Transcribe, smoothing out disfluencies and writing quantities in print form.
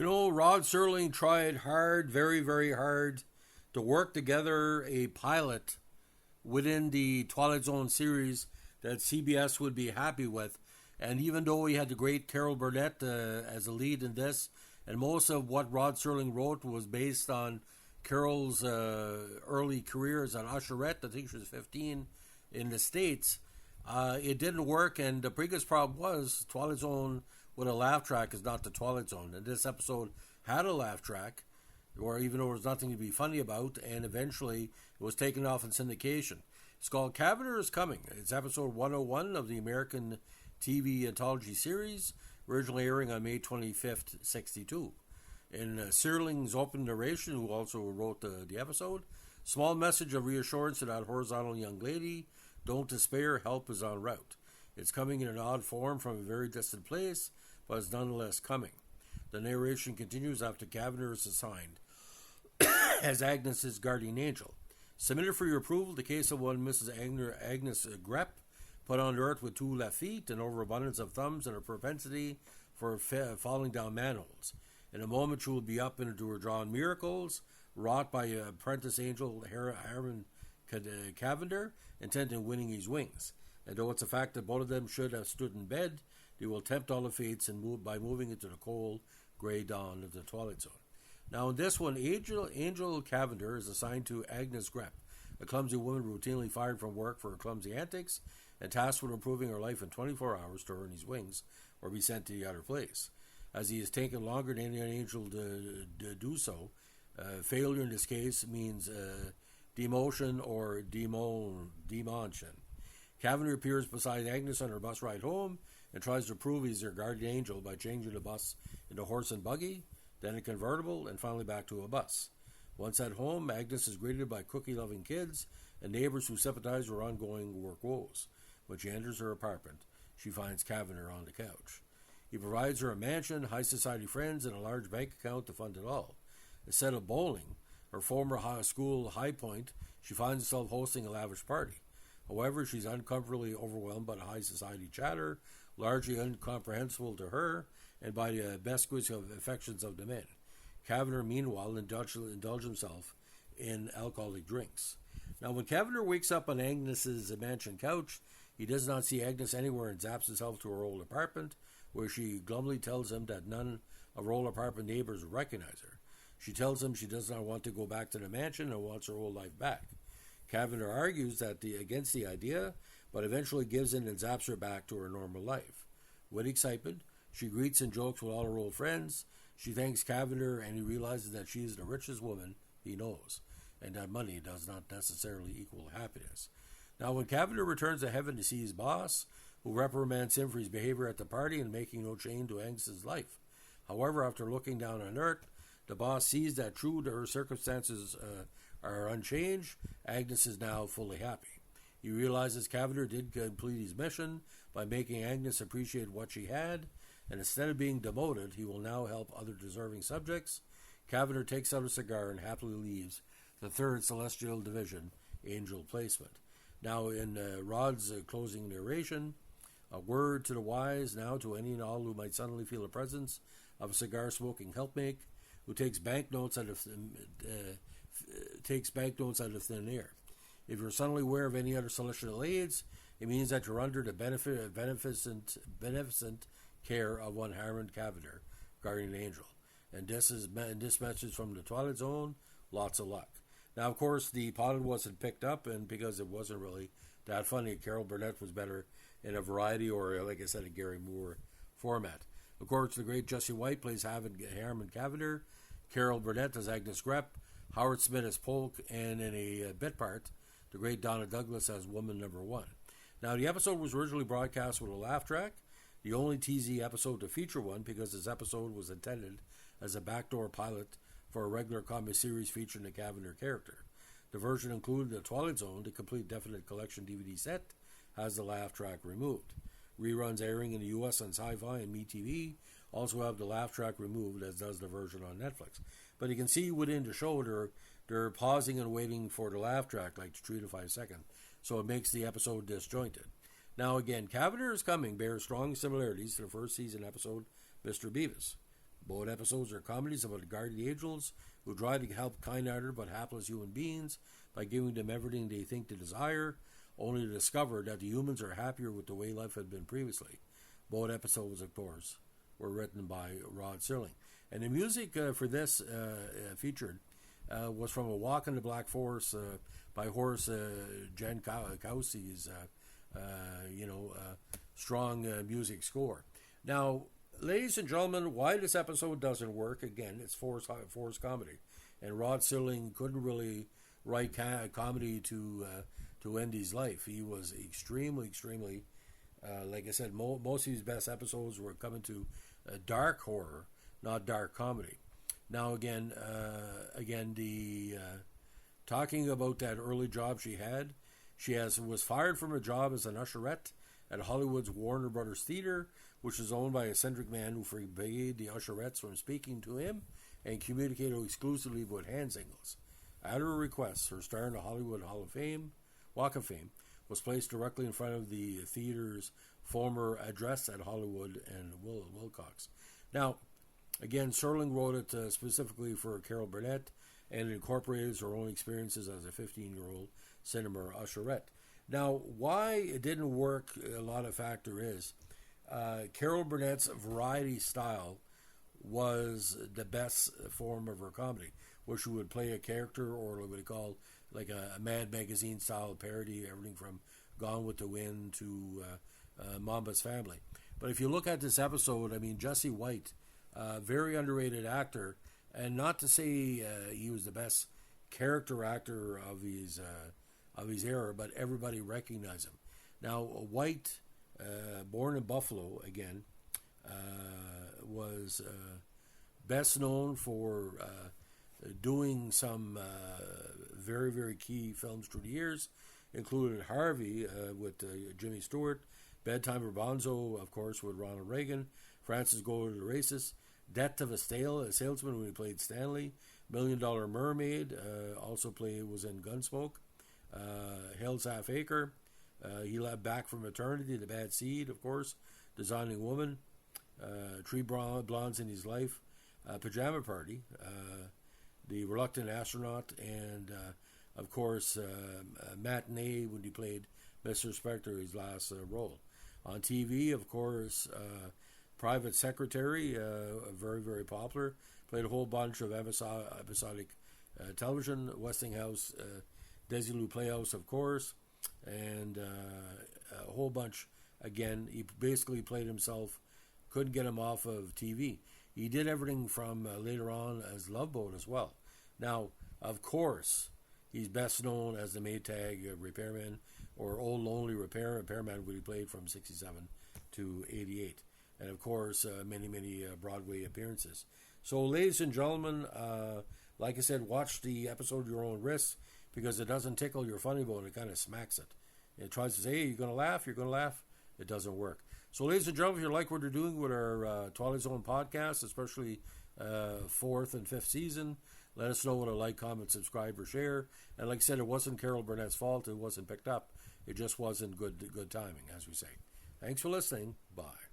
Rod Serling tried hard, very, very hard, to work together a pilot within the Twilight Zone series that CBS would be happy with. And even though he had the great Carol Burnett as a lead in this, and most of what Rod Serling wrote was based on Carol's early career as an usherette, I think she was 15, in the States, it didn't work. And the biggest problem was Twilight Zone with a laugh track is not the Twilight Zone. And this episode had a laugh track, or even though there was nothing to be funny about, and eventually it was taken off in syndication. It's called Cavender is Coming. It's episode 101 of the American TV anthology series, originally airing on May 25th, 62. In Serling's open narration, who also wrote the episode, small message of reassurance to that horizontal young lady, don't despair, help is en route. It's coming in an odd form from a very distant place, but it's nonetheless coming. The narration continues after Cavender is assigned as Agnes's guardian angel. Submitted for your approval the case of one Mrs. Agnes Grepp, put on earth with 2 left feet, an overabundance of thumbs, and a propensity for falling down manholes. In a moment she will be up into her drawn miracles, wrought by apprentice angel Herman Cavender, intent in winning his wings. And though it's a fact that both of them should have stood in bed, they will tempt all the fates and move by moving into the cold, grey dawn of the Twilight Zone. Now in this one, Angel Cavender is assigned to Agnes Grepp, a clumsy woman routinely fired from work for her clumsy antics, and tasked with improving her life in 24 hours to earn his wings or be sent to the other place. As he has taken longer than any angel to do so, failure in this case means demotion or demotion. Cavender appears beside Agnes on her bus ride home and tries to prove he's her guardian angel by changing the bus into horse and buggy, then a convertible, and finally back to a bus. Once at home, Agnes is greeted by cookie-loving kids and neighbors who sympathize with her ongoing work woes. When she enters her apartment, she finds Cavender on the couch. He provides her a mansion, high society friends, and a large bank account to fund it all. Instead of bowling, her former school high point, she finds herself hosting a lavish party. However, she's uncomfortably overwhelmed by the high society chatter, largely incomprehensible to her, and by the besquits of affections of the men. Cavender, meanwhile, indulged himself in alcoholic drinks. Now, when Cavender wakes up on Agnes's mansion couch, he does not see Agnes anywhere and zaps himself to her old apartment, where she glumly tells him that none of her old apartment neighbors recognize her. She tells him she does not want to go back to the mansion and wants her old life back. Cavender argues that against the idea, but eventually gives in and zaps her back to her normal life. With excitement, she greets and jokes with all her old friends. She thanks Cavender, and he realizes that she is the richest woman he knows, and that money does not necessarily equal happiness. Now, when Cavender returns to heaven to see his boss, who reprimands him for his behavior at the party and making no change to Agnes's life. However, after looking down on earth, the boss sees that true to her circumstances are unchanged, Agnes is now fully happy. He realizes Cavender did complete his mission by making Agnes appreciate what she had, and instead of being demoted, he will now help other deserving subjects. Cavender takes out a cigar and happily leaves the 3rd Celestial Division Angel Placement. Now, in Rod's closing narration, a word to the wise, now to any and all who might suddenly feel the presence of a cigar-smoking helpmate who takes banknotes out of thin air. If you're suddenly aware of any other celestial aids, it means that you're under the beneficent care of one Herman Cavender, guardian angel. And this message from the Twilight Zone, lots of luck. Now, of course, the pilot wasn't picked up, and because it wasn't really that funny, Carol Burnett was better in a variety or, like I said, a Gary Moore format. Of course, the great Jesse White plays Herman Cavender, Carol Burnett as Agnes Grepp, Howard Smith as Polk, and in a bit part, the great Donna Douglas as Woman Number 1. Now, the episode was originally broadcast with a laugh track, the only TZ episode to feature one because this episode was intended as a backdoor pilot for a regular comic series featuring the Cavender character. The version included the Twilight Zone, the complete definite collection DVD set, has the laugh track removed. Reruns airing in the U.S. on Sci-Fi and MeTV also have the laugh track removed, as does the version on Netflix. But you can see within the show they're pausing and waiting for the laugh track, like 3 to 5 seconds, so it makes the episode disjointed. Now again, Cavender is Coming bears strong similarities to the first season episode, Mr. Beavis. Both episodes are comedies about guardian angels who try to help kind-hearted but hapless human beings by giving them everything they think they desire, only to discover that the humans are happier with the way life had been previously. Both episodes, of course, were written by Rod Serling. And the music for this featured was from A Walk in the Black Forest by Horace Jankowski's, strong music score. Now, ladies and gentlemen, why this episode doesn't work, again, it's forced comedy. And Rod Serling couldn't really write comedy to end his life. He was extremely, like I said, most of his best episodes were coming to dark horror, not dark comedy. Now, again, talking about that early job she had, was fired from a job as an usherette at Hollywood's Warner Brothers Theater, which is owned by an eccentric man who forbade the usherettes from speaking to him and communicated exclusively with hand signals. At her request, her star in the Hollywood Walk of Fame, was placed directly in front of the theater's former address at Hollywood and Wilcox. Now, again, Serling wrote it specifically for Carol Burnett and incorporated her own experiences as a 15-year-old cinema usherette. Now, why it didn't work, a lot of factor is Carol Burnett's variety style was the best form of her comedy, where she would play a character or what we call like a Mad Magazine style parody, everything from Gone with the Wind to Mamba's Family. But if you look at this episode, I mean, Jesse White, very underrated actor, and not to say he was the best character actor of his era, but everybody recognized him. Now, White, born in Buffalo, again, was best known for doing some very, very key films through the years, including Harvey with Jimmy Stewart, Bedtime for Bonzo, of course, with Ronald Reagan, Francis Go to the Races, Death of a Salesman when he played Stanley, $1 Million Mermaid, was in Gunsmoke, Hell's Half Acre, he left Back from Eternity, The Bad Seed, of course, Designing Woman, Three Blondes in His Life, Pajama Party, The Reluctant Astronaut, and of course Matinee when he played Mr. Spectre, his last role. On TV, of course, Private Secretary, very, very popular, played a whole bunch of episodic television, Westinghouse, Desilu Playhouse, of course, and a whole bunch. Again, he basically played himself, couldn't get him off of TV. He did everything from later on as Love Boat as well. Now, of course, he's best known as the Maytag repairman or Old Lonely repairman, when he played from 67 to 88. And, of course, many Broadway appearances. So, ladies and gentlemen, like I said, watch the episode at your own risk, because it doesn't tickle your funny bone. It kind of smacks it. It tries to say, hey, you're going to laugh. It doesn't work. So, ladies and gentlemen, if you like what we're doing with our Twilight Zone podcast, especially 4th and 5th season, let us know with a like, comment, subscribe, or share. And like I said, it wasn't Carol Burnett's fault. It wasn't picked up. It just wasn't good timing, as we say. Thanks for listening. Bye.